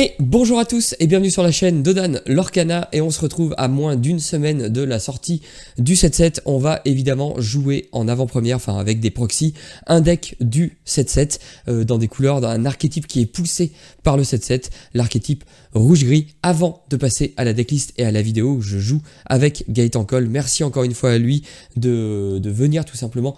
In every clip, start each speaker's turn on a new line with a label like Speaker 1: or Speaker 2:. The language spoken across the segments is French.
Speaker 1: Et bonjour à tous et bienvenue sur la chaîne Dodan Lorcana et on se retrouve à moins d'une semaine de la sortie du 7.7. On va évidemment jouer en avant-première, enfin avec des proxys, un deck du 7.7 dans des couleurs, d'un archétype qui est poussé par le 7.7, l'archétype rouge-gris. Avant de passer à la decklist et à la vidéo où je joue avec Gaëtan Cole, merci encore une fois à lui de venir tout simplement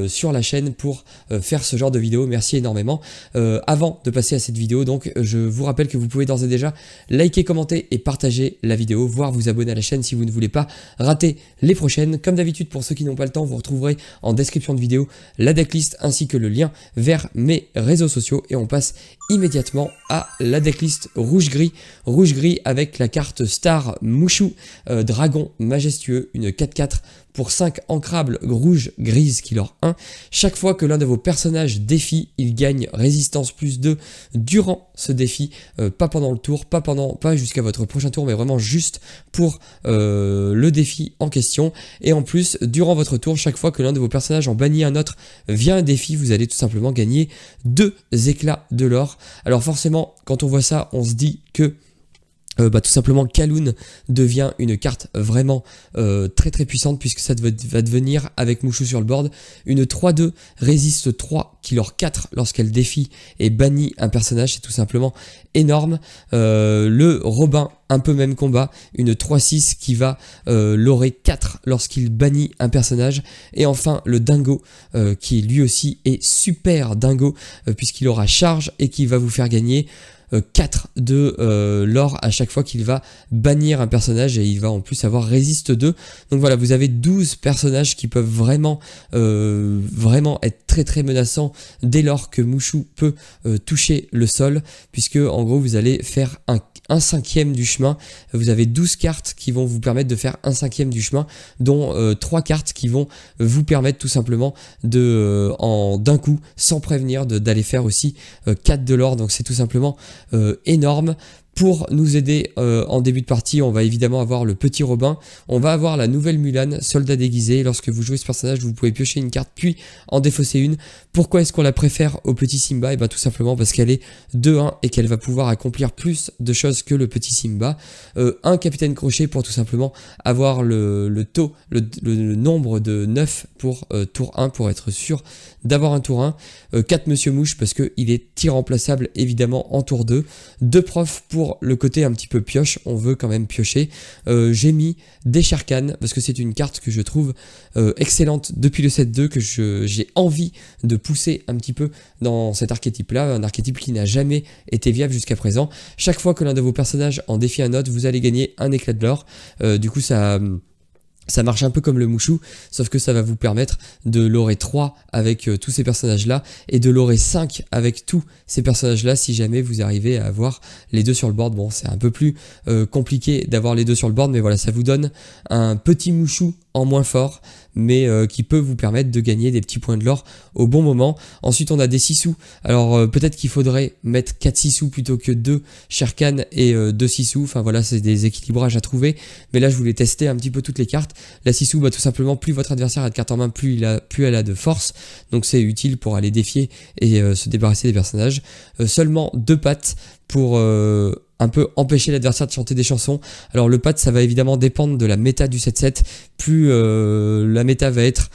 Speaker 1: sur la chaîne pour faire ce genre de vidéo. Merci énormément. Avant de passer à cette vidéo, donc je vous rappelle que vous pouvez d'ores et déjà liker, commenter et partager la vidéo, voire vous abonner à la chaîne si vous ne voulez pas rater les prochaines. Comme d'habitude, pour ceux qui n'ont pas le temps, vous retrouverez en description de vidéo la decklist ainsi que le lien vers mes réseaux sociaux. Et on passe immédiatement à la decklist rouge-gris. Rouge-gris avec la carte Star Mushu, dragon majestueux, une 4/4 pour 5 ancrables rouge grise killer 1. Chaque fois que l'un de vos personnages défie, il gagne résistance +2 durant ce défi, pas pendant le tour, pas jusqu'à votre prochain tour, mais vraiment juste pour le défi en question. Et en plus, durant votre tour, chaque fois que l'un de vos personnages en bannit un autre via un défi, vous allez tout simplement gagner 2 éclats de l'or. Alors forcément, quand on voit ça, on se dit que tout simplement Kaloun devient une carte vraiment très puissante, puisque ça va devenir, avec Mushu sur le board, une 3/2 résiste 3 killer 4 lorsqu'elle défie et bannit un personnage. C'est tout simplement énorme. Le Robin, un peu même combat, une 3/6 qui va l'aurer 4 lorsqu'il bannit un personnage. Et enfin le Dingo qui lui aussi est super dingo puisqu'il aura charge et qui va vous faire gagner 4 de l'or à chaque fois qu'il va bannir un personnage, et il va en plus avoir résiste 2. Donc voilà, vous avez 12 personnages qui peuvent vraiment être très menaçants dès lors que Mushu peut toucher le sol, puisque en gros vous allez faire un cinquième du chemin. Vous avez 12 cartes qui vont vous permettre de faire un cinquième du chemin, dont 3 cartes qui vont vous permettre tout simplement d'un coup, sans prévenir, d'aller faire aussi 4 de l'or. Donc c'est tout simplement énorme. Pour nous aider en début de partie, on va évidemment avoir le petit Robin, on va avoir la nouvelle Mulan, soldat déguisé. Lorsque vous jouez ce personnage, vous pouvez piocher une carte puis en défausser une. Pourquoi est-ce qu'on la préfère au petit Simba? Et bien tout simplement parce qu'elle est 2/1 et qu'elle va pouvoir accomplir plus de choses que le petit Simba. Un capitaine crochet pour tout simplement avoir le nombre de 9 pour tour 1 pour être sûr d'avoir un tour 1. 4 Monsieur Mouche parce qu'il est irremplaçable évidemment en tour 2. 2 profs pour le côté un petit peu pioche, on veut quand même piocher. J'ai mis des Shere Khan parce que c'est une carte que je trouve excellente depuis le 7.2, que j'ai envie de pousser un petit peu dans cet archétype là, un archétype qui n'a jamais été viable jusqu'à présent. Chaque fois que l'un de vos personnages en défie un autre, vous allez gagner un éclat de l'or. Du coup ça marche un peu comme le Mushu, sauf que ça va vous permettre de l'aurer 3 avec tous ces personnages-là et de l'aurer 5 avec tous ces personnages-là si jamais vous arrivez à avoir les deux sur le board. Bon, c'est un peu plus compliqué d'avoir les deux sur le board, mais voilà, ça vous donne un petit Mushu en moins fort, mais qui peut vous permettre de gagner des petits points de l'or au bon moment. Ensuite, on a des Sissou. Alors, peut-être qu'il faudrait mettre 4 Sissou plutôt que 2 Shere Khan et 2 Sissou. Enfin, voilà, c'est des équilibrages à trouver. Mais là, je voulais tester un petit peu toutes les cartes. La Sissou, tout simplement, plus votre adversaire a de cartes en main, plus elle a de force. Donc, c'est utile pour aller défier et se débarrasser des personnages. Seulement 2 pattes pour un peu empêcher l'adversaire de chanter des chansons. Alors le pad, ça va évidemment dépendre de la méta du 7.7. Plus la méta va être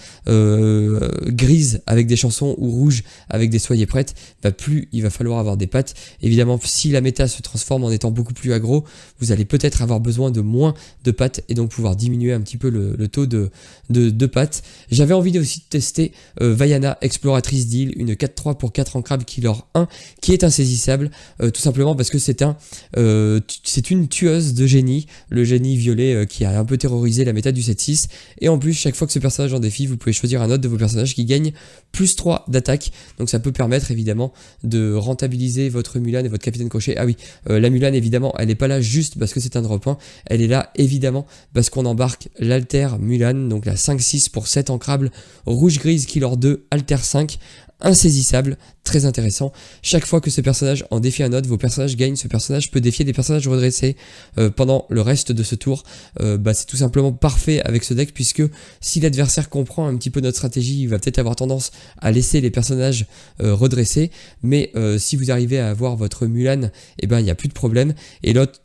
Speaker 1: grise avec des chansons ou rouge avec des soyez prêtes, plus il va falloir avoir des pattes. Évidemment, si la méta se transforme en étant beaucoup plus aggro, vous allez peut-être avoir besoin de moins de pattes et donc pouvoir diminuer un petit peu le taux de pattes. J'avais envie aussi de tester Vaiana, exploratrice d'île, une 4/3 pour 4 ancrables killer 1 qui est insaisissable, tout simplement parce que c'est une tueuse de génie, le génie violet qui a un peu terrorisé la méta du 7.6. Et en plus, chaque fois que ce personnage en défie, vous pouvez choisir un autre de vos personnages qui gagne +3 d'attaque. Donc ça peut permettre évidemment de rentabiliser votre Mulan et votre capitaine crochet. Ah oui, la Mulan évidemment, elle n'est pas là juste parce que c'est un drop 1, elle est là évidemment parce qu'on embarque l'Alter Mulan, donc la 5/6 pour 7 ancrables, rouge-grise killer 2, Alter 5. insaisissable, très intéressant. Chaque fois que ce personnage en défie un autre, vos personnages gagnent, ce personnage peut défier des personnages redressés pendant le reste de ce tour. C'est tout simplement parfait avec ce deck, puisque si l'adversaire comprend un petit peu notre stratégie, il va peut-être avoir tendance à laisser les personnages redressés, mais si vous arrivez à avoir votre Mulan, et ben il n'y a plus de problème. Et l'autre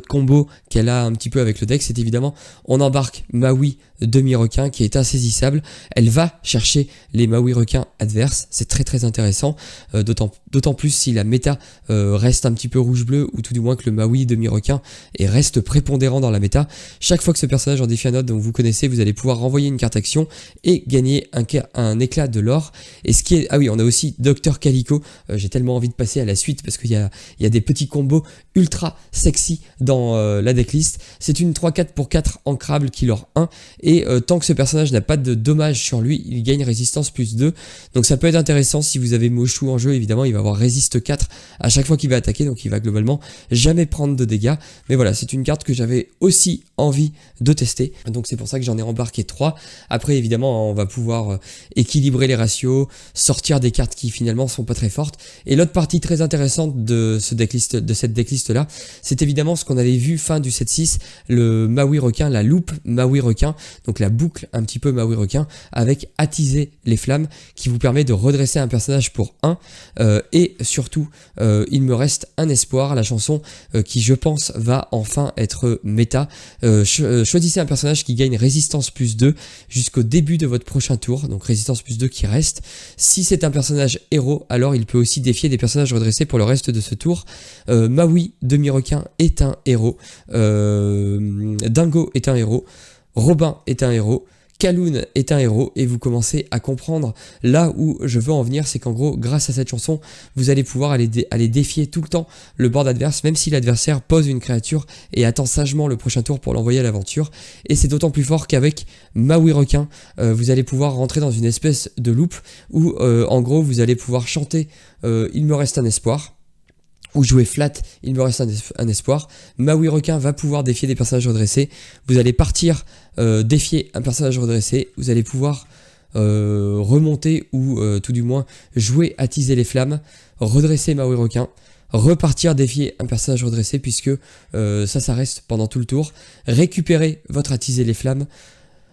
Speaker 1: combo qu'elle a un petit peu avec le deck, c'est évidemment, on embarque Maui demi-requin qui est insaisissable. Elle va chercher les Maui requins adverses, c'est très très intéressant, d'autant plus si la méta reste un petit peu rouge-bleu, ou tout du moins que le Maui demi-requin reste prépondérant dans la méta. Chaque fois que ce personnage en défie un autre, donc vous connaissez, vous allez pouvoir renvoyer une carte action et gagner un éclat de l'or. Et ce qui est... Ah oui, on a aussi Dr Calico, j'ai tellement envie de passer à la suite parce qu'il y a des petits combos ultra sexy dans la decklist. C'est une 3-4 pour 4 ancrable qui leur 1, et tant que ce personnage n'a pas de dommages sur lui, il gagne résistance plus 2, donc ça peut être intéressant si vous avez Moshu en jeu. Évidemment il va avoir résiste 4 à chaque fois qu'il va attaquer, donc il va globalement jamais prendre de dégâts. Mais voilà, c'est une carte que j'avais aussi envie de tester, donc c'est pour ça que j'en ai embarqué 3. Après évidemment on va pouvoir équilibrer les ratios, sortir des cartes qui finalement sont pas très fortes. Et l'autre partie très intéressante de cette decklist là, c'est évidemment ce qu'on avait vu fin du 7-6, le Maui requin, la loupe Maui requin, donc la boucle un petit peu Maui requin avec attiser les flammes qui vous permet de redresser un personnage pour 1, et surtout il me reste un espoir, la chanson qui je pense va enfin être méta. Choisissez un personnage qui gagne résistance plus 2 jusqu'au début de votre prochain tour, donc résistance plus 2 qui reste. Si c'est un personnage héros, alors il peut aussi défier des personnages redressés pour le reste de ce tour. Maui demi-requin est un héros, Dingo est un héros, Robin est un héros, Kaloun est un héros, et vous commencez à comprendre là où je veux en venir. C'est qu'en gros, grâce à cette chanson, vous allez pouvoir aller défier tout le temps le board adverse, même si l'adversaire pose une créature et attend sagement le prochain tour pour l'envoyer à l'aventure. Et c'est d'autant plus fort qu'avec Maui requin, vous allez pouvoir rentrer dans une espèce de loop où en gros vous allez pouvoir chanter il me reste un espoir, ou jouer flat, il me reste un espoir. Maui requin va pouvoir défier des personnages redressés. Vous allez partir défier un personnage redressé. Vous allez pouvoir remonter, ou tout du moins jouer attiser les flammes, redresser Maui requin, repartir défier un personnage redressé, puisque ça reste pendant tout le tour. Récupérer votre attiser les flammes,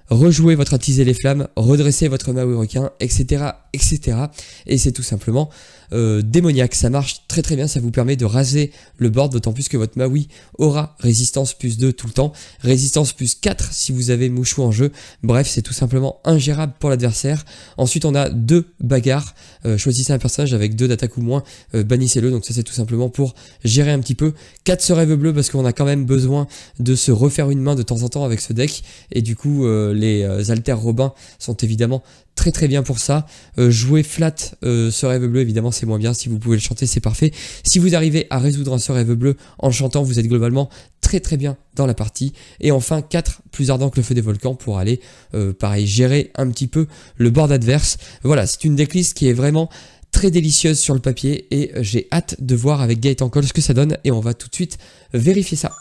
Speaker 1: rejouer votre attiser les flammes, redresser votre Maui requin, etc. etc. Et c'est tout simplement démoniaque, ça marche très très bien, ça vous permet de raser le board, d'autant plus que votre Maui aura résistance plus 2 tout le temps, résistance plus 4 si vous avez Mushu en jeu. Bref, c'est tout simplement ingérable pour l'adversaire. Ensuite on a 2 bagarres, choisissez un personnage avec 2 d'attaque ou moins, bannissez-le, donc ça c'est tout simplement pour gérer un petit peu. 4 ce rêve bleu, parce qu'on a quand même besoin de se refaire une main de temps en temps avec ce deck, et du coup les alters Robin sont évidemment très très bien pour ça. Jouer flat ce rêve bleu, évidemment c'est moins bien. Si vous pouvez le chanter, c'est parfait. Si vous arrivez à résoudre ce rêve bleu en le chantant, vous êtes globalement très très bien dans la partie. Et enfin 4 plus ardent que le feu des volcans, pour aller pareil gérer un petit peu le board adverse. Voilà, c'est une decklist qui est vraiment très délicieuse sur le papier, et j'ai hâte de voir avec Gaëtan Cole ce que ça donne, et on va tout de suite vérifier ça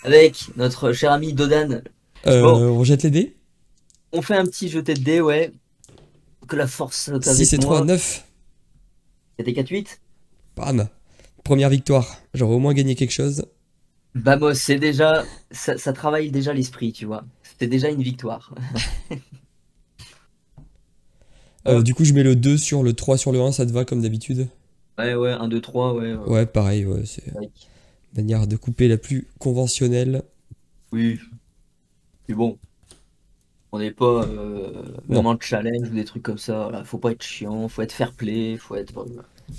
Speaker 2: avec notre cher ami Dodan.
Speaker 1: On jette les dés.
Speaker 2: On fait un petit jeté de dés, ouais. Que la force soit avec
Speaker 1: 6 et 3,
Speaker 2: moi.
Speaker 1: 9.
Speaker 2: C'était 4-8.
Speaker 1: Bam. Première victoire. J'aurais au moins gagné quelque chose.
Speaker 2: Vamos, c'est déjà... Ça travaille déjà l'esprit, tu vois. C'est déjà une victoire.
Speaker 1: Du coup, je mets le 2 sur le 3 sur le 1, ça te va comme d'habitude?
Speaker 2: Ouais, 1, 2, 3, ouais.
Speaker 1: Ouais, pareil, ouais, c'est
Speaker 2: Ouais.
Speaker 1: manière de couper la plus conventionnelle.
Speaker 2: Oui. Mais bon, on n'est pas
Speaker 1: Non,
Speaker 2: même en challenge ou des trucs comme ça. Voilà. Faut pas être chiant, faut être fair play, faut être...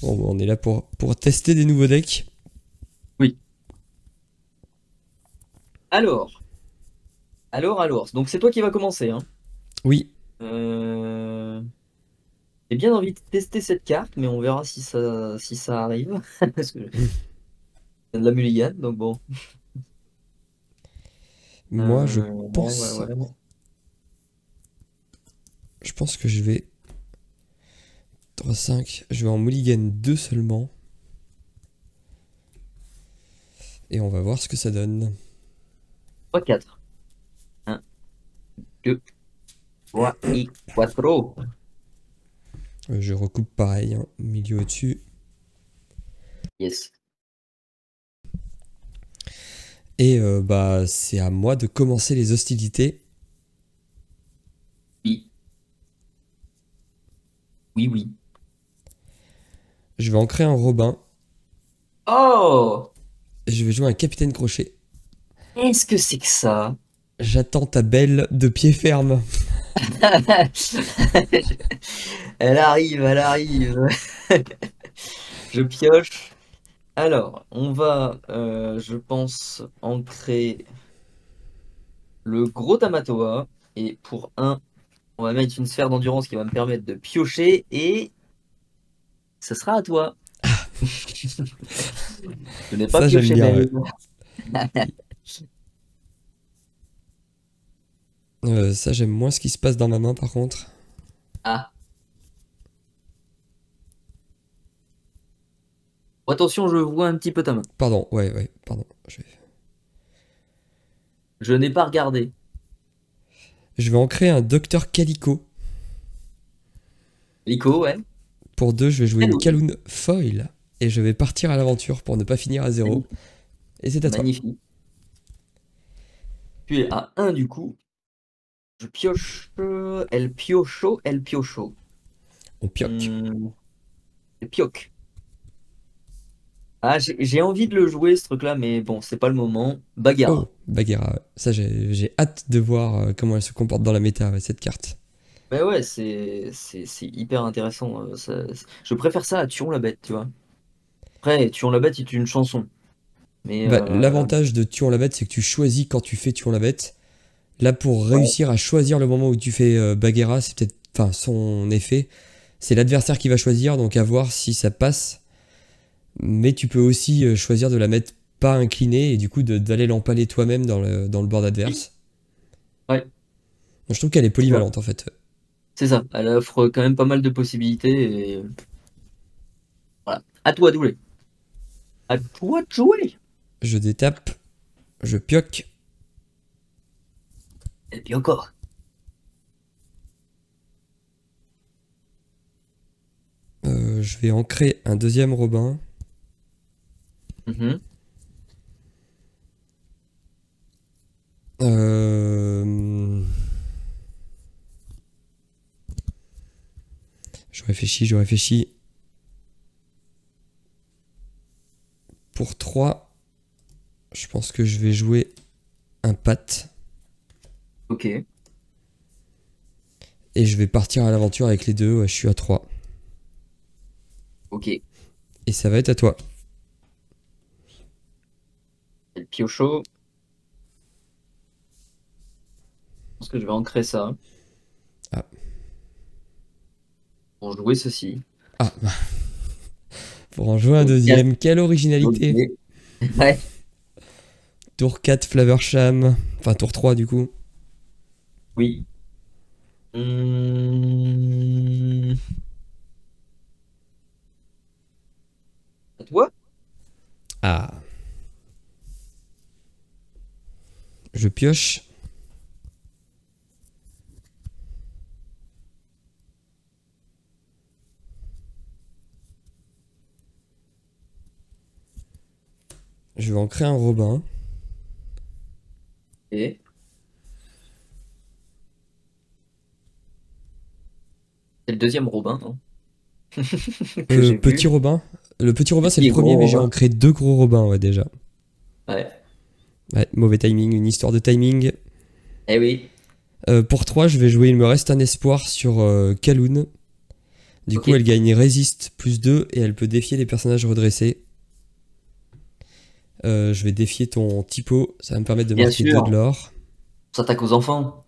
Speaker 1: on est là pour tester des nouveaux decks.
Speaker 2: Oui. Alors. Donc c'est toi qui va commencer, hein.
Speaker 1: Oui,
Speaker 2: J'ai bien envie de tester cette carte, mais on verra si ça arrive. Parce que c'est de la mulligan, donc bon.
Speaker 1: moi
Speaker 2: Ouais.
Speaker 1: je pense que je vais 3-5, je vais en mulligan 2 seulement. Et on va voir ce que ça donne.
Speaker 2: 3, 4. 1, 2, 3 et 4.
Speaker 1: Je recoupe pareil, hein, milieu au-dessus.
Speaker 2: Yes.
Speaker 1: Et bah c'est à moi de commencer les hostilités.
Speaker 2: Oui. Oui, oui.
Speaker 1: Je vais ancrer un Robin.
Speaker 2: Oh!
Speaker 1: Et je vais jouer un Capitaine Crochet.
Speaker 2: Qu'est-ce que c'est que ça?
Speaker 1: J'attends ta belle de pied ferme.
Speaker 2: Elle arrive, elle arrive. Je pioche. Alors, on va, je pense, ancrer le gros Tamatoa. Et pour un, on va mettre une sphère d'endurance qui va me permettre de piocher. Et ce sera à toi. Je n'ai pas
Speaker 1: Ça j'aime
Speaker 2: pioché,
Speaker 1: bien,
Speaker 2: belle.
Speaker 1: ouais. Ça j'aime moins ce qui se passe dans ma main par contre.
Speaker 2: Ah. Attention, je vois un petit peu ta main.
Speaker 1: Pardon, ouais, pardon.
Speaker 2: Je n'ai pas regardé.
Speaker 1: Je vais ancrer un Docteur Calico.
Speaker 2: Lico, ouais.
Speaker 1: Pour 2, je vais jouer une
Speaker 2: Hello.
Speaker 1: Kaloun Foil. Et je vais partir à l'aventure pour ne pas finir à 0.
Speaker 2: Magnifique.
Speaker 1: Et c'est à toi.
Speaker 2: Magnifique. Tu es à un du coup. Je pioche. El piocho, el piocho.
Speaker 1: On pioque.
Speaker 2: Hmm, el pioque. Ah, j'ai envie de le jouer ce truc-là, mais bon, c'est pas le moment. Bagarre.
Speaker 1: Oh, Bagheera. Ça j'ai hâte de voir comment elle se comporte dans la méta, ouais, cette carte.
Speaker 2: Mais ouais, c'est hyper intéressant. Je préfère ça à Tuon la bête, tu vois. Après, Tuon la bête est une chanson. Mais
Speaker 1: Bah, l'avantage de Tuon la bête, c'est que tu choisis quand tu fais Tuon la bête. Là, pour
Speaker 2: ouais,
Speaker 1: réussir à choisir le moment où tu fais Bagheera, c'est peut-être. Enfin, son effet. C'est l'adversaire qui va choisir, donc à voir si ça passe. Mais tu peux aussi choisir de la mettre pas inclinée et du coup d'aller l'empaler toi-même dans le board
Speaker 2: oui,
Speaker 1: adverse.
Speaker 2: ouais,
Speaker 1: Donc, je trouve qu'elle est
Speaker 2: c'est ça.
Speaker 1: polyvalente en fait.
Speaker 2: C'est ça. Elle offre quand même pas mal de possibilités. Et voilà. À toi de jouer. À toi de jouer.
Speaker 1: Je détape, je pioque.
Speaker 2: Et puis encore.
Speaker 1: Je vais ancrer un deuxième Robin.
Speaker 2: Mhm.
Speaker 1: Euh, Je réfléchis, je réfléchis. Pour 3, je pense que je vais jouer un pat.
Speaker 2: Ok.
Speaker 1: Et je vais partir à l'aventure avec les deux. Ouais, je suis à 3.
Speaker 2: Ok. Et
Speaker 1: Et ça va être à toi.
Speaker 2: le piocho. Je pense que je vais ancrer ça
Speaker 1: Ah,
Speaker 2: pour jouer ceci.
Speaker 1: ah. Pour en jouer un
Speaker 2: Donc,
Speaker 1: deuxième. Quelle
Speaker 2: ok.
Speaker 1: originalité.
Speaker 2: Ouais.
Speaker 1: Tour 4, Flaversham. Enfin, tour 3 du coup.
Speaker 2: Oui. Hmm. À toi?
Speaker 1: Ah. Je pioche. Je vais ancrer un Robin.
Speaker 2: Et c'est le deuxième Robin, non? Que j'ai
Speaker 1: Petit
Speaker 2: vu.
Speaker 1: Robin. Le petit Robin, c'est le
Speaker 2: Petit et
Speaker 1: premier,
Speaker 2: gros
Speaker 1: mais j'ai
Speaker 2: Robin.
Speaker 1: ancré deux gros Robins, ouais, déjà.
Speaker 2: Ouais.
Speaker 1: Ouais, mauvais timing, une histoire de timing.
Speaker 2: Eh oui.
Speaker 1: Pour 3, je vais jouer Il me reste un espoir sur Kaloun. Du
Speaker 2: Ok.
Speaker 1: coup, elle gagne résiste plus 2 et elle peut défier les personnages redressés. Je vais défier ton typo, ça va me permettre de
Speaker 2: Bien
Speaker 1: marquer 2 de
Speaker 2: sûr.
Speaker 1: l'or.
Speaker 2: On s'attaque aux enfants.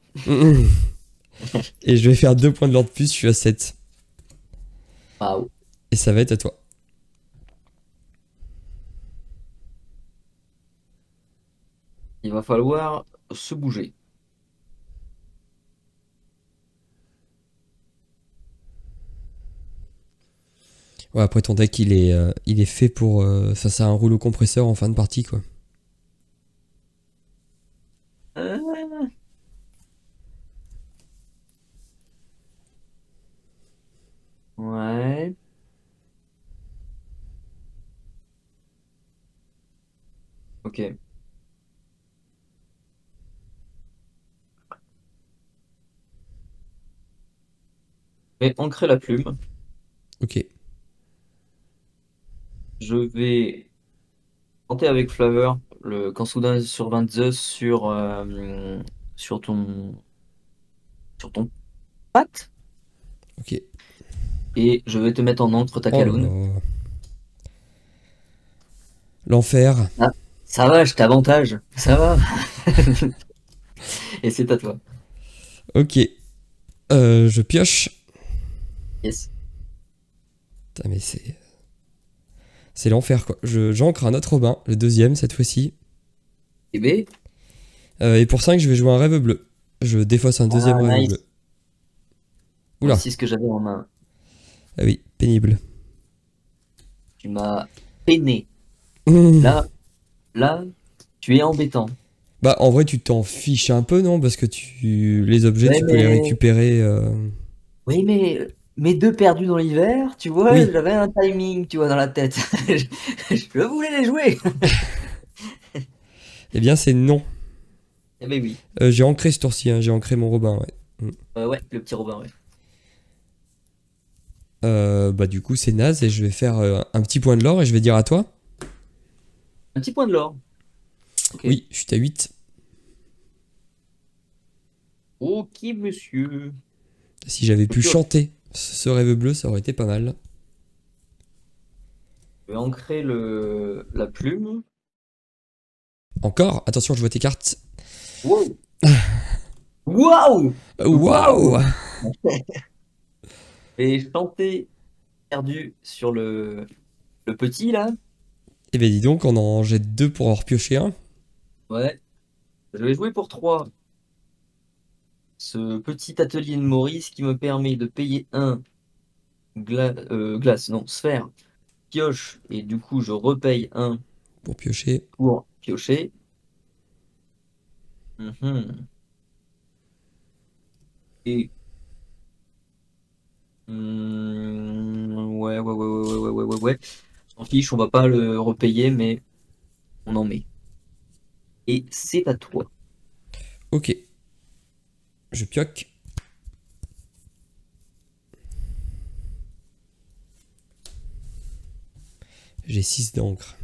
Speaker 1: Et je vais faire 2 points de l'or de plus, je suis à 7.
Speaker 2: Waouh.
Speaker 1: Et ça va être à toi.
Speaker 2: Il va falloir se bouger.
Speaker 1: Ouais, après ton deck, il est fait pour face à un rouleau compresseur en fin de partie, quoi.
Speaker 2: Ouais, Ok. Je vais ancrer la plume.
Speaker 1: Ok.
Speaker 2: Je vais tenter avec Flavor le quand soudain sur 22 sur ton patte.
Speaker 1: Ok.
Speaker 2: Et je vais te mettre en encre ta
Speaker 1: Oh là
Speaker 2: caloune.
Speaker 1: là. L'enfer.
Speaker 2: Ah, ça va, je t'avantage. Ça va. Et c'est à toi.
Speaker 1: Ok. Je pioche.
Speaker 2: Yes.
Speaker 1: Putain, mais c'est l'enfer quoi. J'ancre un autre Robin, le deuxième cette fois-ci.
Speaker 2: Et B.
Speaker 1: Et pour 5, je vais jouer un rêve bleu. Je défausse un deuxième
Speaker 2: Ah,
Speaker 1: rêve
Speaker 2: nice.
Speaker 1: bleu. Oula.
Speaker 2: Voici ce que j'avais en main.
Speaker 1: Ah oui, pénible.
Speaker 2: Tu m'as peiné.
Speaker 1: Mmh.
Speaker 2: Là, là, tu es embêtant.
Speaker 1: Bah en vrai tu t'en fiches un peu non? Parce que les objets
Speaker 2: Ouais,
Speaker 1: tu peux les
Speaker 2: mais
Speaker 1: récupérer.
Speaker 2: oui, mais mes deux perdus dans l'hiver, tu vois,
Speaker 1: Oui.
Speaker 2: j'avais un timing, tu vois, dans la tête. Je, je voulais les jouer.
Speaker 1: Eh bien c'est non.
Speaker 2: Eh ben oui.
Speaker 1: J'ai ancré ce tour-ci, hein, j'ai ancré mon Robin, ouais. Mm.
Speaker 2: Ouais, le petit Robin, ouais.
Speaker 1: Bah du coup c'est naze et je vais faire un petit point de l'or et je vais dire à toi.
Speaker 2: Un petit point de l'or. Ok.
Speaker 1: Oui, je suis à 8.
Speaker 2: Ok, monsieur.
Speaker 1: Si j'avais
Speaker 2: Je
Speaker 1: pu
Speaker 2: pioche.
Speaker 1: chanter ce rêve bleu, ça aurait été pas mal.
Speaker 2: Je vais ancrer la plume.
Speaker 1: Encore? Attention, je vois tes cartes.
Speaker 2: Wow. Waouh!
Speaker 1: Waouh!
Speaker 2: Waouh! Et chanter perdu sur le petit, là.
Speaker 1: Eh ben dis donc, on en jette deux pour en repiocher un.
Speaker 2: Ouais. Je vais jouer pour 3. Ce petit atelier de Maurice qui me permet de payer un glace, non, sphère, pioche, et du coup je repaye un
Speaker 1: Pour piocher.
Speaker 2: pour piocher. Mhm. Et ouais, ouais, ouais, ouais, ouais, ouais, ouais, ouais. On s'en fiche, on va pas le repayer, mais on en met. Et c'est à toi.
Speaker 1: Ok, je pioque. J'ai 6 d'encre.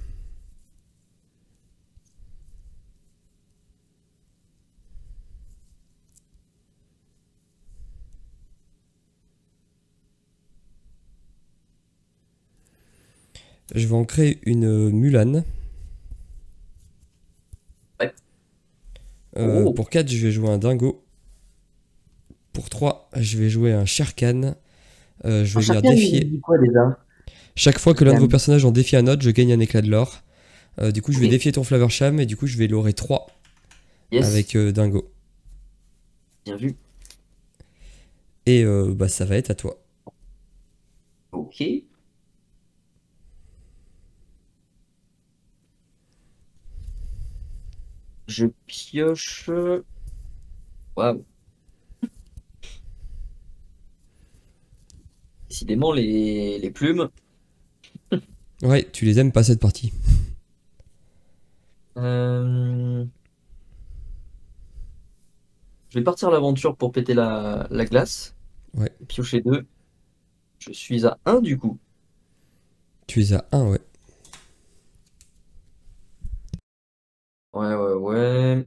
Speaker 1: Je vais en créer une Mulan.
Speaker 2: Ouais. Oh,
Speaker 1: Pour 4, je vais jouer un Dingo. Pour 3, je vais jouer un Sherkan. Je
Speaker 2: un
Speaker 1: vais venir
Speaker 2: chacun il
Speaker 1: défier.
Speaker 2: dit quoi déjà?
Speaker 1: Chaque fois que l'un de vos
Speaker 2: Chacun.
Speaker 1: personnages en défie un autre, je gagne un éclat de l'or. Du coup, je
Speaker 2: Ok,
Speaker 1: vais défier ton Flavorsham et du coup, je vais l'aurer 3
Speaker 2: yes,
Speaker 1: avec Dingo.
Speaker 2: bien vu.
Speaker 1: Et bah, ça va être à toi.
Speaker 2: Ok, je pioche. Waouh, décidément les plumes.
Speaker 1: Ouais, tu les aimes pas cette partie.
Speaker 2: Euh, Je vais partir à l'aventure pour péter la glace.
Speaker 1: Ouais,
Speaker 2: Piocher 2. Je suis à un du coup.
Speaker 1: tu les as un, ouais.
Speaker 2: Ouais, ouais, ouais.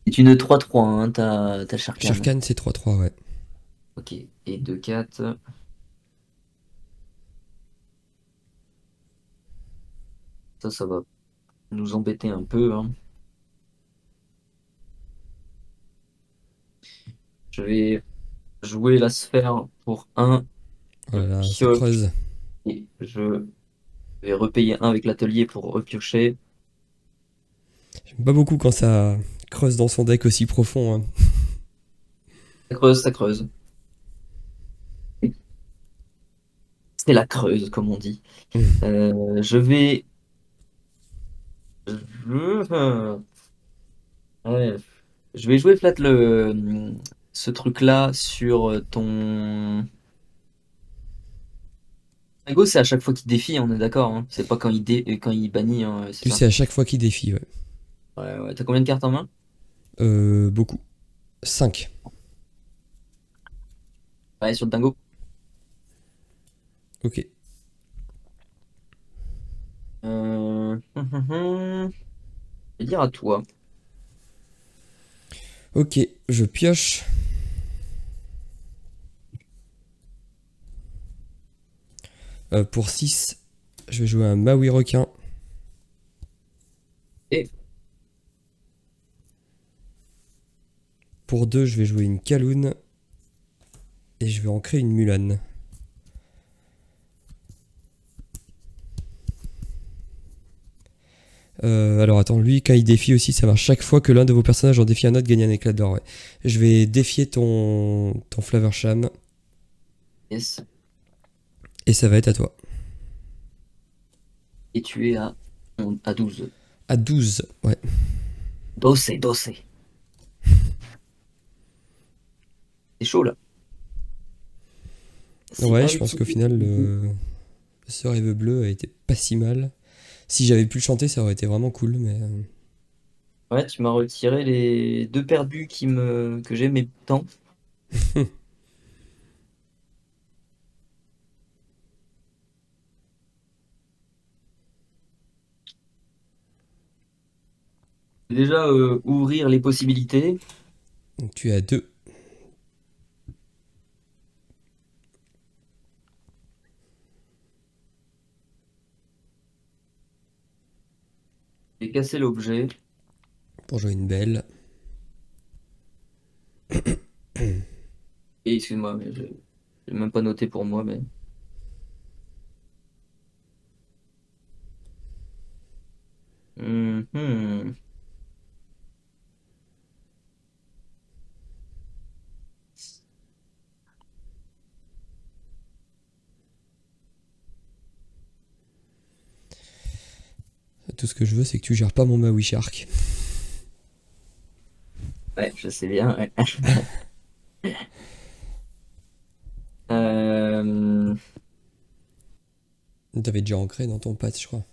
Speaker 2: C'est une 3-3, hein, t'as Sharkan.
Speaker 1: Sherkan, c'est 3-3, ouais.
Speaker 2: Ok. Et 2-4. Ça va nous embêter un peu, hein. Je vais jouer la sphère pour un.
Speaker 1: Oh
Speaker 2: Je
Speaker 1: là là, ça
Speaker 2: pioche.
Speaker 1: creuse.
Speaker 2: Et je vais repayer un avec l'atelier pour repiocher.
Speaker 1: J'aime pas beaucoup quand ça creuse dans son deck aussi profond, hein.
Speaker 2: Ça creuse, ça creuse. C'est la creuse, comme on dit. Je vais. Je... Ouais. Je vais jouer flat ce truc-là sur ton. Dingo, c'est à chaque fois qu'il défie, on est d'accord, hein. C'est pas quand il bannit, hein, c'est
Speaker 1: Plus
Speaker 2: ça.
Speaker 1: c'est à chaque fois qu'il défie, ouais.
Speaker 2: Ouais, ouais. T'as combien de cartes en main?
Speaker 1: Beaucoup. 5.
Speaker 2: Ouais, sur le dingo.
Speaker 1: Ok.
Speaker 2: Je vais dire à toi.
Speaker 1: Ok, je pioche. Pour 6, je vais jouer un Maui requin.
Speaker 2: Et
Speaker 1: Pour 2, je vais jouer une Kaloun. Et je vais en créer une Mulan. Alors attends, lui, quand il défie aussi, ça marche. Chaque fois que l'un de vos personnages en défie un autre, gagne un éclat d'or. Ouais. Je vais défier ton Flaversham.
Speaker 2: yes.
Speaker 1: Et ça va être à toi.
Speaker 2: Et tu es à 12.
Speaker 1: À 12, ouais.
Speaker 2: Dossé, dossé. C'est chaud là. C'est
Speaker 1: Ouais, je
Speaker 2: elle
Speaker 1: pense
Speaker 2: qui.
Speaker 1: qu'au final, ce rêve bleu a été pas si mal. Si j'avais pu le chanter, ça aurait été vraiment cool, mais...
Speaker 2: Ouais, tu m'as retiré les deux perdus que j'aimais tant. Déjà, ouvrir les possibilités.
Speaker 1: Donc tu es à 2.
Speaker 2: Et casser l'objet.
Speaker 1: Pour jouer une belle.
Speaker 2: Et excuse-moi, mais je n'ai même pas noté pour moi, mais. Mhm.
Speaker 1: Tout ce que je veux, c'est que tu gères pas mon Maui Shark.
Speaker 2: Ouais, je sais bien. Ouais. Euh,
Speaker 1: T'avais déjà ancré dans ton pad, je crois.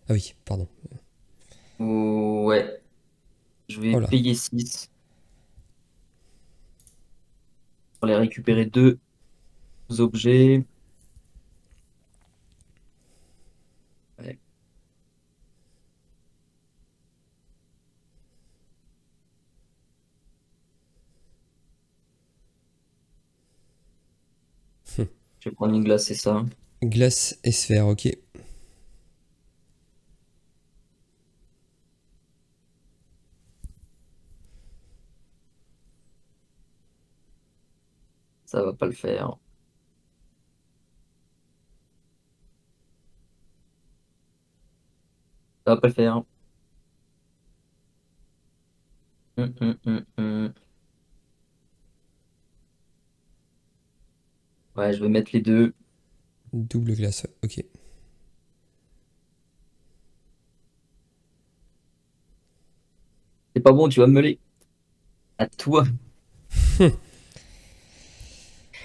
Speaker 1: Ah oui, pardon.
Speaker 2: ouais, je vais
Speaker 1: Oh là.
Speaker 2: payer 6 pour aller récupérer deux objets. Ouais. Je vais prendre une glace, c'est ça.
Speaker 1: Glace et sphère, ok.
Speaker 2: Ça va pas le faire. Ça va pas le faire. Hum. Ouais, je vais mettre les deux.
Speaker 1: Double glace, ok.
Speaker 2: C'est pas bon, tu vas me meuler. À toi.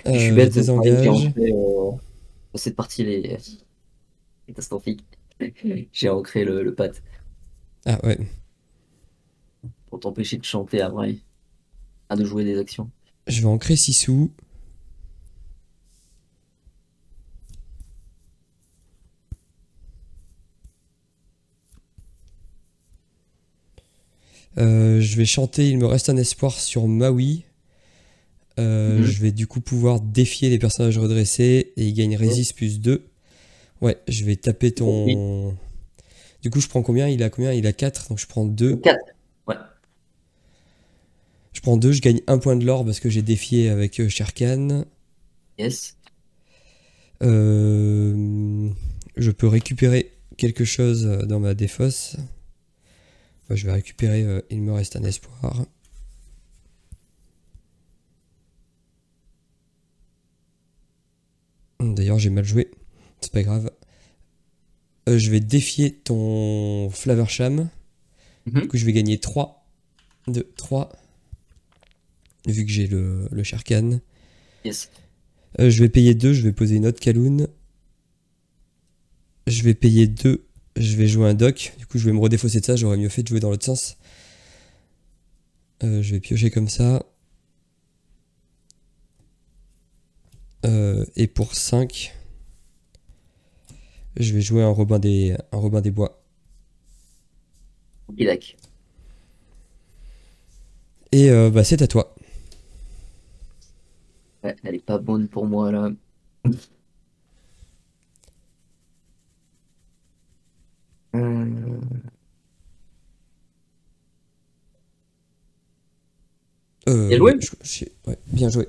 Speaker 2: Puis je suis
Speaker 1: Je
Speaker 2: bête, pareil, j'ai
Speaker 1: désengage.
Speaker 2: ancré cette partie, elle est catastrophique. J'ai ancré le pad
Speaker 1: Ah ouais.
Speaker 2: pour t'empêcher de chanter après, de jouer des actions.
Speaker 1: Je vais ancrer 6 sous. Je vais chanter Il me reste un espoir sur Maui.
Speaker 2: Mhm.
Speaker 1: Je vais du coup pouvoir défier les personnages redressés et il gagne
Speaker 2: Yes.
Speaker 1: résiste plus 2. Ouais, je vais taper
Speaker 2: C'est compris.
Speaker 1: ton... Du coup, je prends combien? Il a combien? Il a 4, donc je prends 2.
Speaker 2: 4. Ouais.
Speaker 1: Je prends 2, je gagne un point de l'or parce que j'ai défié avec Sherkan.
Speaker 2: Yes.
Speaker 1: Je peux récupérer quelque chose dans ma défausse. Bah, je vais récupérer Il me reste un espoir. D'ailleurs, j'ai mal joué. C'est pas grave. Je vais défier ton Flaversham. Du
Speaker 2: Mhm.
Speaker 1: coup, je vais gagner 3. 2, 3. Vu que j'ai le Sherkan.
Speaker 2: Yes.
Speaker 1: Je vais payer 2, je vais poser une autre Kaloun. Je vais payer 2. Je vais jouer un doc. Du coup, je vais me redéfausser de ça. J'aurais mieux fait de jouer dans l'autre sens. Je vais piocher comme ça. Et pour 5, je vais jouer un Robin des Bois.
Speaker 2: Ok, d'accord.
Speaker 1: Et bah, c'est à toi.
Speaker 2: Ouais, elle est pas bonne pour moi là. Euh, Bien
Speaker 1: Ouais,
Speaker 2: joué.
Speaker 1: ouais, bien joué.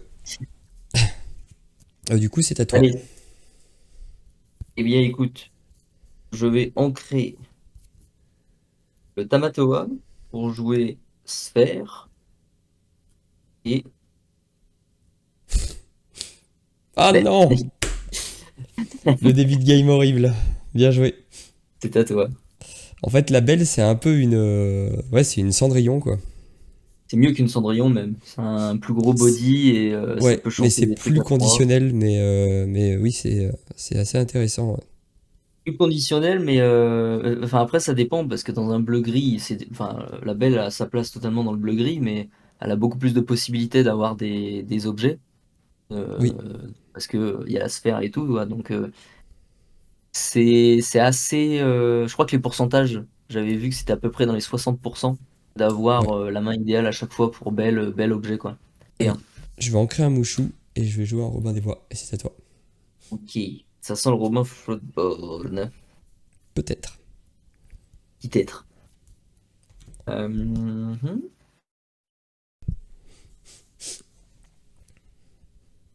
Speaker 1: Du coup, c'est à toi.
Speaker 2: Allez. Eh bien, écoute, je vais ancrer le Tamatoa pour jouer Sphère et
Speaker 1: Ah
Speaker 2: ben,
Speaker 1: non! Le début de game horrible. Bien joué.
Speaker 2: c'est à toi.
Speaker 1: En fait, la belle, c'est un peu une. Ouais, c'est une Cendrillon, quoi.
Speaker 2: C'est mieux qu'une Cendrillon même. C'est un plus gros
Speaker 1: C'est-
Speaker 2: body et ça
Speaker 1: Ouais,
Speaker 2: peut
Speaker 1: mais
Speaker 2: choper
Speaker 1: c'est
Speaker 2: des trucs
Speaker 1: plus
Speaker 2: à 3.
Speaker 1: conditionnel, mais oui, c'est assez intéressant. Ouais.
Speaker 2: Plus conditionnel, mais enfin après ça dépend parce que dans un bleu-gris, enfin la belle a sa place totalement dans le bleu-gris, mais elle a beaucoup plus de possibilités d'avoir des objets
Speaker 1: Oui,
Speaker 2: parce que il y a la sphère et tout, ouais, donc c'est assez. Je crois que les pourcentages, j'avais vu que c'était à peu près dans les 60% d'avoir
Speaker 1: ouais.
Speaker 2: la main idéale à chaque fois pour bel objet quoi. Et
Speaker 1: Allez, je vais ancrer un Mouchou et je vais jouer un Robin des Bois. Et c'est à toi.
Speaker 2: ok, ça sent le Romain Floodborn,
Speaker 1: Peut-être.
Speaker 2: peut-être. Mhm.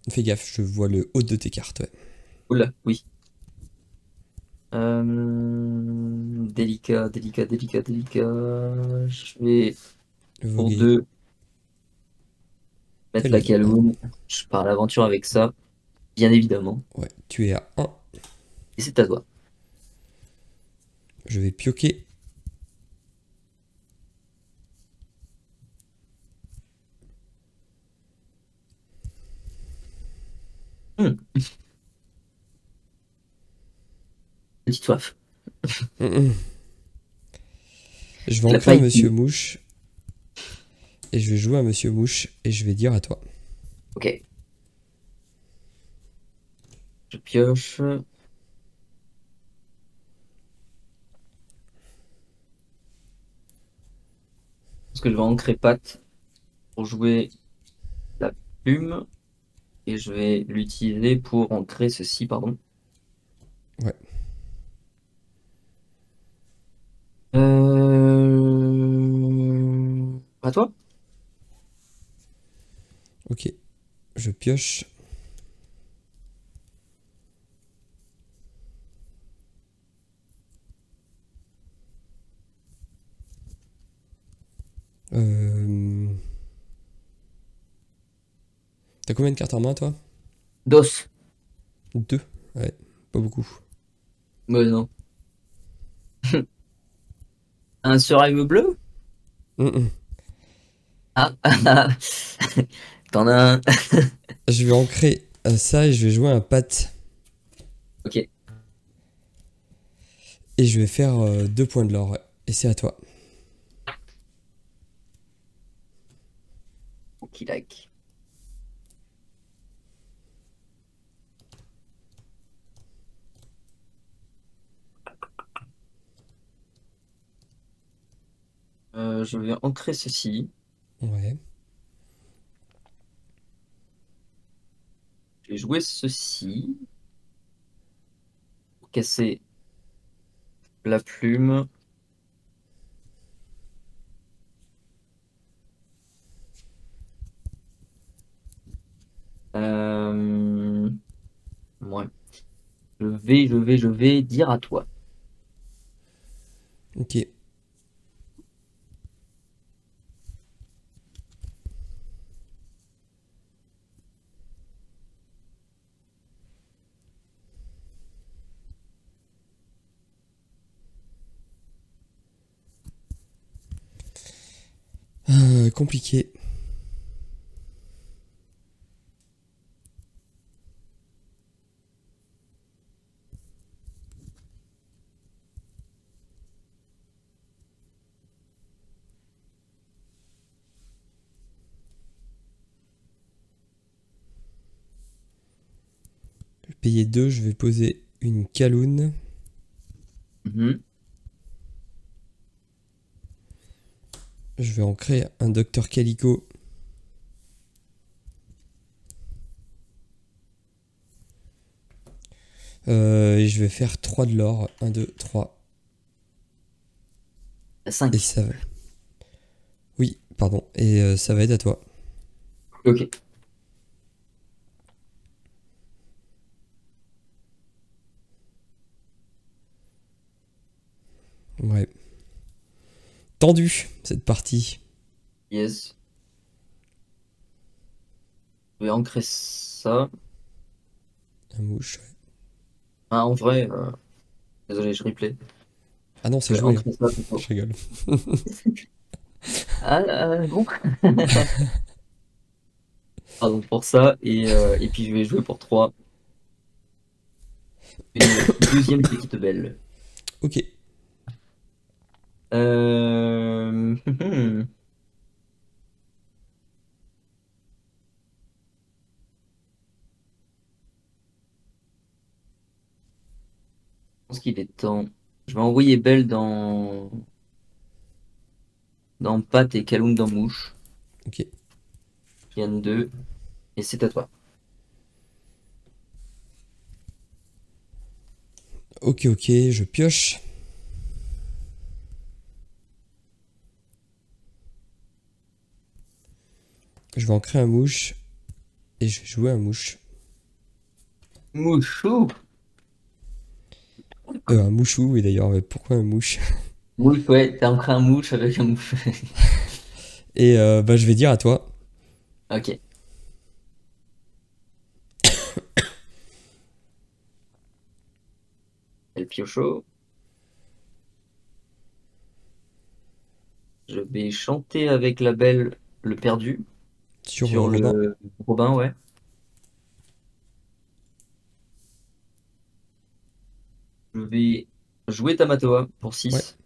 Speaker 1: Fais gaffe, je vois le haut de tes cartes, ouais.
Speaker 2: Oula, oui. Délicat, délicat, délicat, délicat. Je vais pour
Speaker 1: Voguer.
Speaker 2: 2 mettre la
Speaker 1: Quel un.
Speaker 2: caloune. Je pars à l'aventure avec ça, bien évidemment.
Speaker 1: Ouais, tu es à un.
Speaker 2: Et c'est à toi.
Speaker 1: Je vais pioquer.
Speaker 2: Hmm, petite soif.
Speaker 1: Hum, hum. Je vais
Speaker 2: La
Speaker 1: ancrer un
Speaker 2: paille.
Speaker 1: Monsieur Mouche. Et je vais jouer un Monsieur Mouche. Et je vais dire à toi.
Speaker 2: Ok, je pioche. Parce que je vais ancrer patte pour jouer la plume. Et je vais l'utiliser pour ancrer ceci, pardon.
Speaker 1: Ouais,
Speaker 2: À toi?
Speaker 1: ok. Je pioche. Euh... T'as combien de cartes en main, toi?
Speaker 2: Dos.
Speaker 1: Deux. Ouais, pas beaucoup.
Speaker 2: Ouais, non. Un survive bleu?
Speaker 1: Hum, hum.
Speaker 2: Ah, t'en as un.
Speaker 1: Je vais ancrer ça et je vais jouer un pat.
Speaker 2: Ok,
Speaker 1: Et je vais faire 2 points de l'or. Ouais. Et c'est à toi.
Speaker 2: ok, je vais ancrer ceci.
Speaker 1: Ouais.
Speaker 2: Je vais jouer ceci pour casser la plume. Euh, ouais. Je vais dire à toi.
Speaker 1: Ok. Compliqué. payer 2, je vais poser une Kaloun.
Speaker 2: Mhm.
Speaker 1: Je vais en créer un Dr Calico. Et je vais faire 3 de l'or. 1, 2, 3. Et
Speaker 2: 5.
Speaker 1: ça va. Oui, pardon. Et ça va être à toi.
Speaker 2: Ok.
Speaker 1: Ouais. Tendu, cette partie.
Speaker 2: Yes. Je vais ancrer ça.
Speaker 1: Un mouche, ouais.
Speaker 2: Ah, en vrai, désolé, je replay.
Speaker 1: Ah non,
Speaker 2: Je
Speaker 1: c'est
Speaker 2: vais
Speaker 1: joué.
Speaker 2: ancrer ça plutôt.
Speaker 1: Je rigole.
Speaker 2: Ah, bon. Pardon pour ça. Et puis je vais jouer pour 3. Une deuxième petite belle.
Speaker 1: Ok.
Speaker 2: Je pense qu'il est temps. Je vais envoyer Belle dans Pat et Kaloum dans Mouche.
Speaker 1: Ok.
Speaker 2: Yann 2. Et c'est à toi.
Speaker 1: Ok, ok, je pioche. Je vais en créer un mouche. Et je vais jouer un mouche.
Speaker 2: Mouchou.
Speaker 1: Un mouchou, et d'ailleurs, mais pourquoi un mouche?
Speaker 2: Mouche, ouais, t'as ancré un mouche avec un mouche.
Speaker 1: Et bah, je vais dire à toi.
Speaker 2: Ok. El Piocho. Je vais chanter avec la belle le perdu
Speaker 1: Sur
Speaker 2: sur
Speaker 1: Robin.
Speaker 2: le Robin, ouais. Je vais jouer Tamatoa pour
Speaker 1: Ouais.
Speaker 2: 6.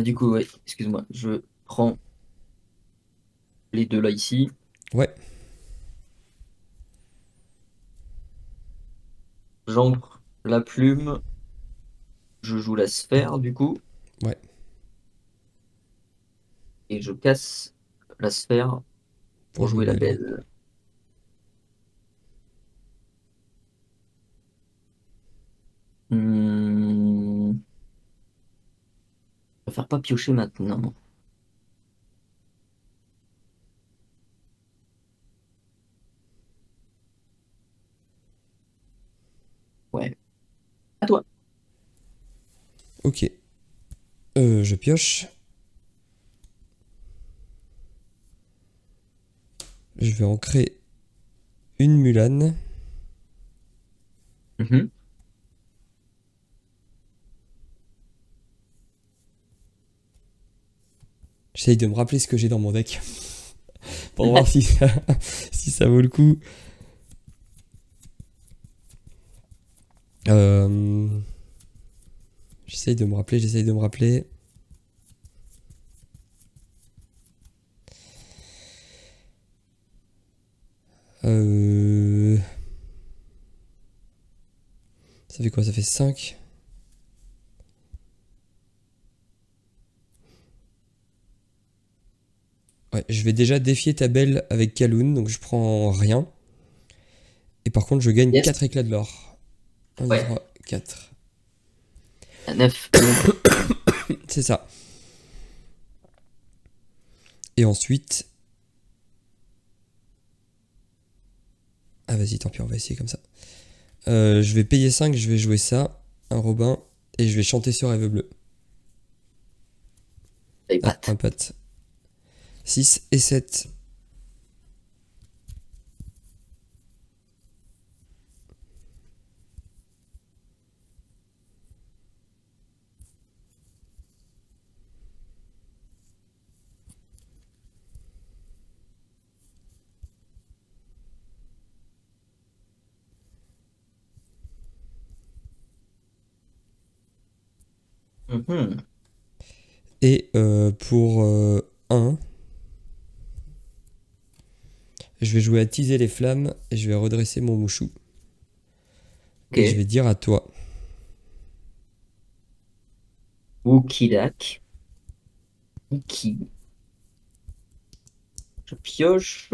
Speaker 2: Du coup, ouais, excuse-moi, je prends les deux là ici.
Speaker 1: Ouais.
Speaker 2: J'ancre la plume. Je joue la sphère du coup.
Speaker 1: Ouais.
Speaker 2: Et je casse la sphère
Speaker 1: Pour
Speaker 2: pour
Speaker 1: jouer
Speaker 2: jouer la
Speaker 1: belle.
Speaker 2: belle. Je vais faire pas piocher maintenant. Ouais. À toi.
Speaker 1: Ok. Je pioche. Je vais en créer une Mulan.
Speaker 2: Mhm.
Speaker 1: J'essaye de me rappeler ce que j'ai dans mon deck. Pour voir si ça, si ça vaut le coup. Euh, J'essaye de me rappeler, j'essaye de me rappeler. Euh, Ça fait quoi? Ça fait 5. Ouais, je vais déjà défier ta belle avec Kaloun, donc je prends rien. Et par contre, je gagne
Speaker 2: Yes.
Speaker 1: 4 éclats de l'or. 1, 2,
Speaker 2: Ouais.
Speaker 1: 3, 4.
Speaker 2: À 9.
Speaker 1: C'est ça. Et ensuite... Ah vas-y, tant pis, on va essayer comme ça. Je vais payer 5, je vais jouer ça. Un Robin. Et je vais chanter sur Rêve Bleu.
Speaker 2: Et
Speaker 1: Ah,
Speaker 2: patte.
Speaker 1: un pote. 6 et 7.
Speaker 2: Mhm.
Speaker 1: Et pour 1, Je vais jouer à teaser les flammes et je vais redresser mon mouchou. Et je
Speaker 2: Ok.
Speaker 1: vais dire à toi.
Speaker 2: Wukidak. Wuki. Je pioche.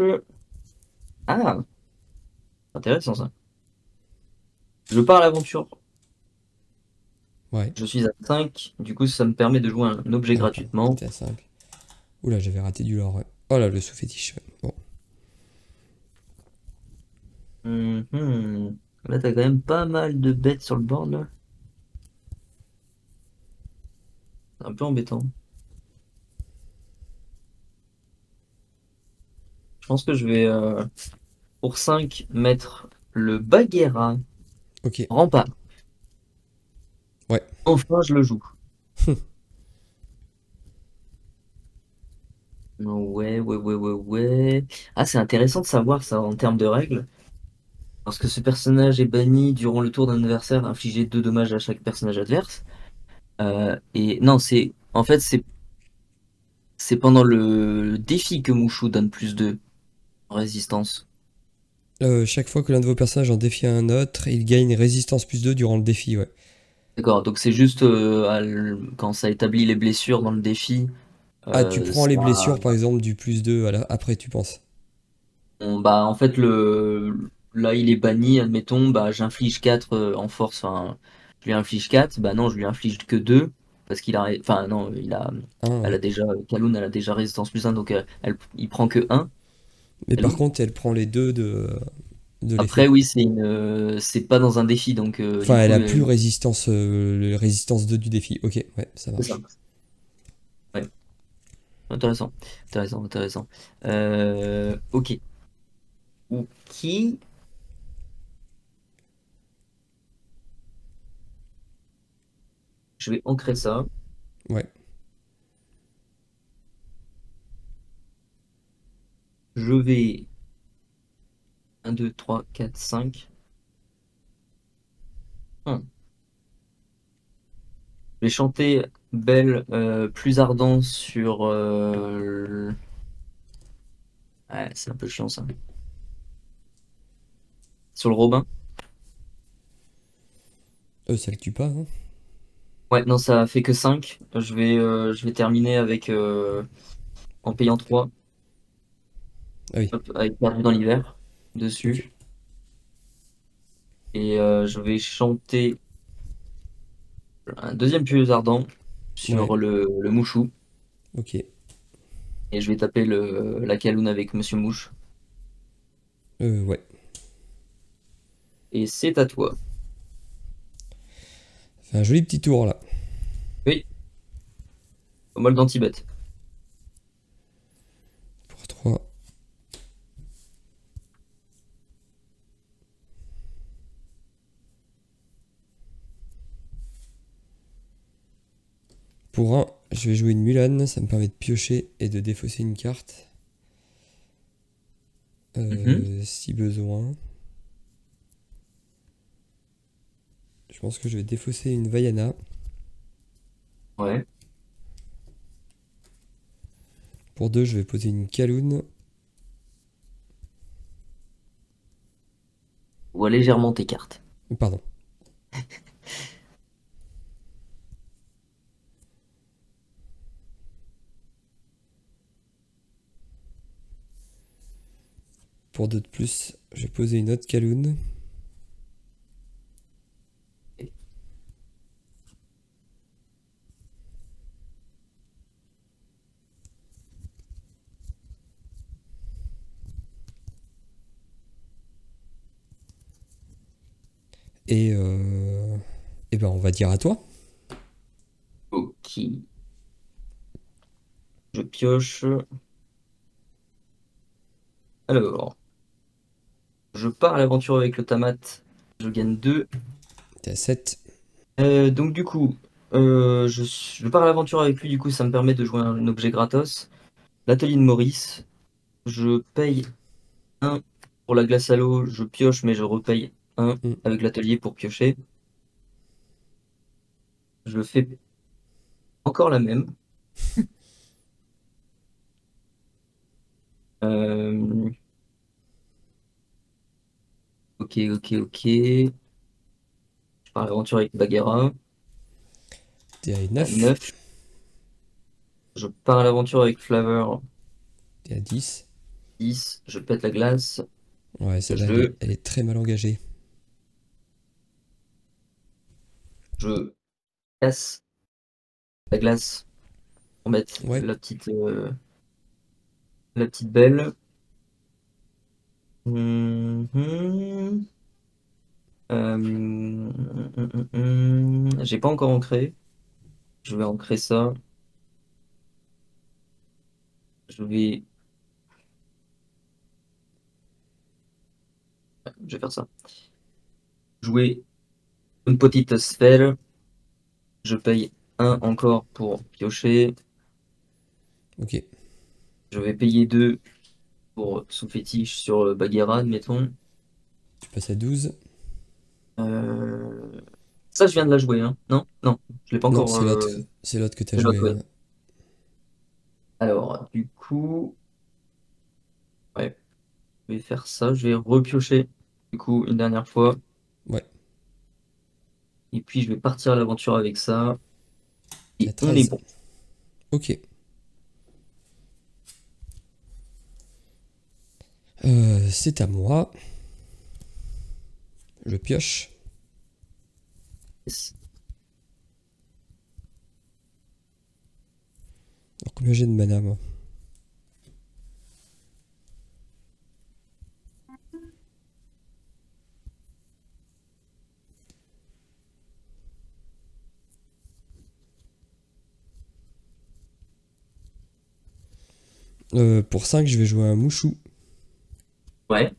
Speaker 2: Ah, intéressant ça. Je pars à l'aventure.
Speaker 1: Ouais.
Speaker 2: Je suis à 5. Du coup, ça me permet de jouer un objet
Speaker 1: Ah oui, pardon.
Speaker 2: gratuitement.
Speaker 1: T'étais à 5. Oula, j'avais raté du lore. Ouais. Oh là, le sous-fétiche. Ouais. Bon.
Speaker 2: Mhm. Là, t'as quand même pas mal de bêtes sur le board, là. C'est un peu embêtant. Je pense que je vais, pour 5 mettre le Bagheera
Speaker 1: Ok.
Speaker 2: rempart.
Speaker 1: Ouais.
Speaker 2: Enfin, je le joue. Ouais, ouais, ouais, ouais, ouais. Ah, c'est intéressant de savoir ça en termes de règles. Lorsque ce personnage est banni durant le tour d'un adversaire, infliger 2 dommages à chaque personnage adverse. Et non, c'est en fait c'est pendant le défi que Mushu donne plus de résistance.
Speaker 1: Chaque fois que l'un de vos personnages en défie un autre, il gagne résistance +2 durant le défi. Ouais.
Speaker 2: D'accord, donc c'est juste quand ça établit les blessures dans le défi,
Speaker 1: Ah, tu prends les
Speaker 2: ça,
Speaker 1: blessures par exemple du +2 après, tu penses.
Speaker 2: bah en fait là il est banni, admettons, bah j'inflige 4 en force, enfin je lui inflige 4, bah non je lui inflige que 2 parce qu'il a, enfin non
Speaker 1: Ah,
Speaker 2: elle
Speaker 1: ouais.
Speaker 2: a déjà, Kaloun elle a déjà résistance plus 1 donc il prend que 1,
Speaker 1: Mais par
Speaker 2: Kaloun.
Speaker 1: contre, elle prend les deux de
Speaker 2: Après
Speaker 1: l'effet.
Speaker 2: oui c'est pas dans un défi donc
Speaker 1: Enfin,
Speaker 2: du
Speaker 1: elle
Speaker 2: coup
Speaker 1: a plus résistance, résistance 2 du défi. Ok, ouais, ça
Speaker 2: c'est ça.
Speaker 1: marche.
Speaker 2: Ouais, intéressant, intéressant, intéressant. Ok. Ok. Je vais ancrer ça.
Speaker 1: Ouais,
Speaker 2: Je vais 1, 2, 3, 4, 5. Je vais chanter Belle plus ardent sur. Ouais, c'est un peu chiant ça. Sur le Robin.
Speaker 1: ça le tue pas, hein.
Speaker 2: Ouais, non, ça fait que 5. Je vais terminer avec en payant 3.
Speaker 1: Ah oui,
Speaker 2: Hop, avec Perdu dans l'hiver
Speaker 1: ok.
Speaker 2: dessus. Et je vais chanter un deuxième plus ardent
Speaker 1: Ouais,
Speaker 2: sur le Mouchou.
Speaker 1: ok.
Speaker 2: Et je vais taper la Caloune avec Monsieur Mouche.
Speaker 1: Ouais.
Speaker 2: Et c'est à toi.
Speaker 1: Fait un joli petit tour là.
Speaker 2: Oui, pas mal d'anti-bet.
Speaker 1: Pour 3. Pour un, je vais jouer une Mulan, ça me permet de piocher et de défausser une carte.
Speaker 2: Mhm.
Speaker 1: Si besoin. Je pense que je vais défausser une Vaiana.
Speaker 2: Ouais.
Speaker 1: Pour 2, je vais poser une Kaloun.
Speaker 2: Vois légèrement tes cartes.
Speaker 1: Pardon. Pour 2 de plus, je vais poser une autre Kaloun. Et, et ben on va dire à toi.
Speaker 2: Ok. Je pioche. Alors, je pars à l'aventure avec le Tamat. Je gagne 2.
Speaker 1: T'es à 7.
Speaker 2: Donc du coup, je pars à l'aventure avec lui. Du coup, ça me permet de jouer un objet gratos. L'atelier de Maurice. Je paye 1 pour la glace à l'eau. Je pioche, mais je repaye 1 avec l'atelier pour piocher. Je fais encore la même. Euh, ok. Je pars à l'aventure avec Bagheera.
Speaker 1: T'es à
Speaker 2: À
Speaker 1: 9.
Speaker 2: 9. Je pars à l'aventure avec Flavor.
Speaker 1: T'es à 10.
Speaker 2: 10. Je pète la glace.
Speaker 1: Ouais, celle-là,
Speaker 2: Je,
Speaker 1: elle est très mal engagée.
Speaker 2: je casse la glace pour mettre
Speaker 1: Ouais,
Speaker 2: la petite belle. Mhm. J'ai pas encore ancré. Je vais ancrer ça. Je vais faire ça. Jouer une petite sphère. Je paye un encore pour piocher.
Speaker 1: ok.
Speaker 2: Je vais payer 2 pour sous-fétiche sur Bagheera, admettons.
Speaker 1: Tu passes à 12.
Speaker 2: Euh, Ça, je viens de la jouer, hein. Non? Non, je l'ai pas
Speaker 1: Non,
Speaker 2: encore.
Speaker 1: c'est l'autre que t'as
Speaker 2: C'est l'autre,
Speaker 1: joué.
Speaker 2: ouais. Alors, du coup, ouais, je vais faire ça. Je vais repiocher, du coup, une dernière fois.
Speaker 1: Ouais,
Speaker 2: Et puis, je vais partir à l'aventure avec ça.
Speaker 1: t'es à
Speaker 2: Et on est
Speaker 1: 13.
Speaker 2: bon.
Speaker 1: Ok. C'est à moi. Je pioche.
Speaker 2: Yes.
Speaker 1: Alors, combien j'ai de mana, moi? Pour 5, je vais jouer un Mouchou.
Speaker 2: Ouais.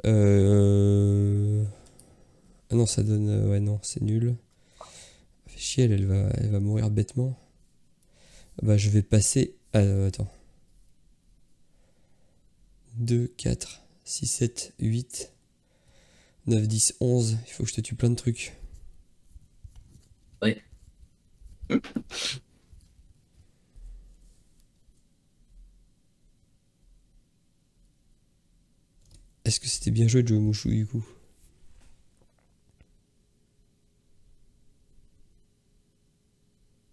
Speaker 1: Euh... Ah non, ça donne... ouais, non, c'est nul. Fait chier, elle va mourir bêtement. Bah, je vais passer... attends. 2, 4, 6, 7, 8, 9, 10, 11. Il faut que je te tue plein de trucs.
Speaker 2: Ouais.
Speaker 1: Est-ce que c'était bien joué de jouer Mouchou, du coup?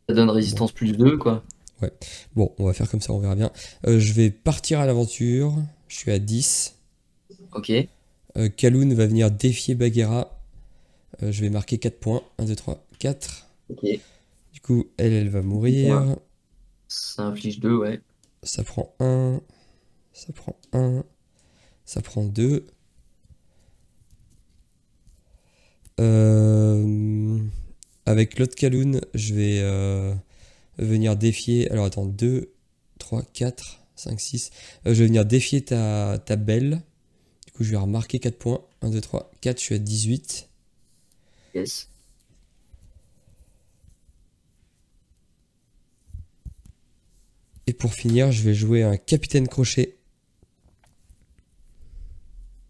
Speaker 2: Ça donne
Speaker 1: Bon,
Speaker 2: résistance +2, quoi.
Speaker 1: ouais. Bon, on va faire comme ça, on verra bien. Je vais partir à l'aventure. Je suis à 10.
Speaker 2: Ok.
Speaker 1: Kaloun va venir défier Bagheera. Je vais marquer 4 points. 1, 2, 3, 4.
Speaker 2: Ok.
Speaker 1: Du coup, elle va
Speaker 2: Ouais.
Speaker 1: mourir.
Speaker 2: Ça inflige 2, ouais.
Speaker 1: Ça prend 1. Ça prend 1. Ça prend 2. Avec l'autre Kaloun, je vais venir défier. Alors attends, 2, 3, 4, 5, 6. Je vais venir défier ta belle. Du coup, je vais remarquer 4 points. 1, 2, 3, 4. Je suis à 18.
Speaker 2: Yes.
Speaker 1: Et pour finir, je vais jouer un Capitaine Crochet.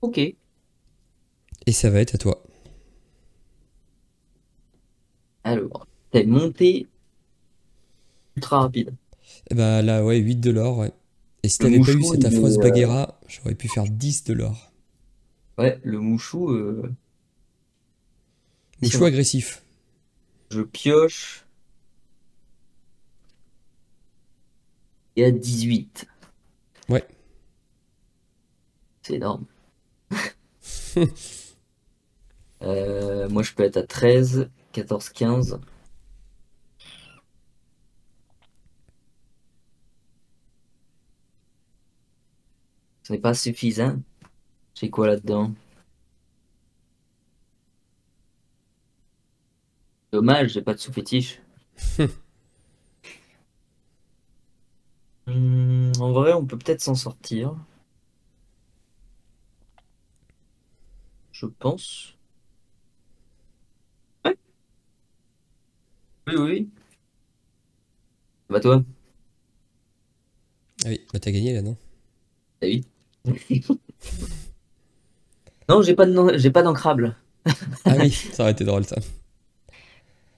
Speaker 2: Ok.
Speaker 1: Et ça va être à toi.
Speaker 2: Alors, t'es monté ultra rapide.
Speaker 1: Et bah là, ouais, 8 de l'or. Ouais. Et si
Speaker 2: Le
Speaker 1: t'avais pas eu
Speaker 2: mouchou,
Speaker 1: cette affreuse Bagheera, j'aurais pu faire 10 de l'or.
Speaker 2: ouais, le mouchou,
Speaker 1: Mouchou
Speaker 2: impressionnant.
Speaker 1: agressif.
Speaker 2: Je pioche et à 18.
Speaker 1: Ouais.
Speaker 2: C'est énorme. Moi, je peux être à 13, 14, 15. Ce n'est pas suffisant. J'ai quoi là-dedans? Dommage, j'ai pas de sous-fétiche. En vrai, on peut peut-être s'en sortir. Je pense. Ouais, oui, oui, oui. Bah toi,
Speaker 1: Ah oui, bah t'as gagné là, non?
Speaker 2: t'as vu? Non, j'ai pas d'ancrable.
Speaker 1: Ah oui, ça aurait été drôle ça.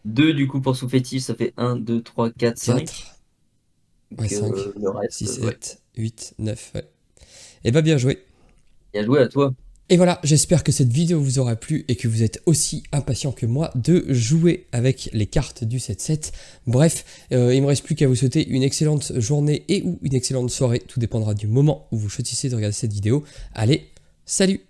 Speaker 2: 2 du coup pour sous-fétiche, ça fait 1, 2, 3, 4, 5.
Speaker 1: 4. Ouais,
Speaker 2: Donc
Speaker 1: 5,
Speaker 2: le reste,
Speaker 1: 6,
Speaker 2: ouais.
Speaker 1: 7, 8, 9, ouais. Et bah bien joué.
Speaker 2: Bien joué à toi.
Speaker 1: Et voilà, j'espère que cette vidéo vous aura plu et que vous êtes aussi impatient que moi de jouer avec les cartes du 7-7. Bref, il me reste plus qu'à vous souhaiter une excellente journée et ou une excellente soirée. Tout dépendra du moment où vous choisissez de regarder cette vidéo. Allez, salut!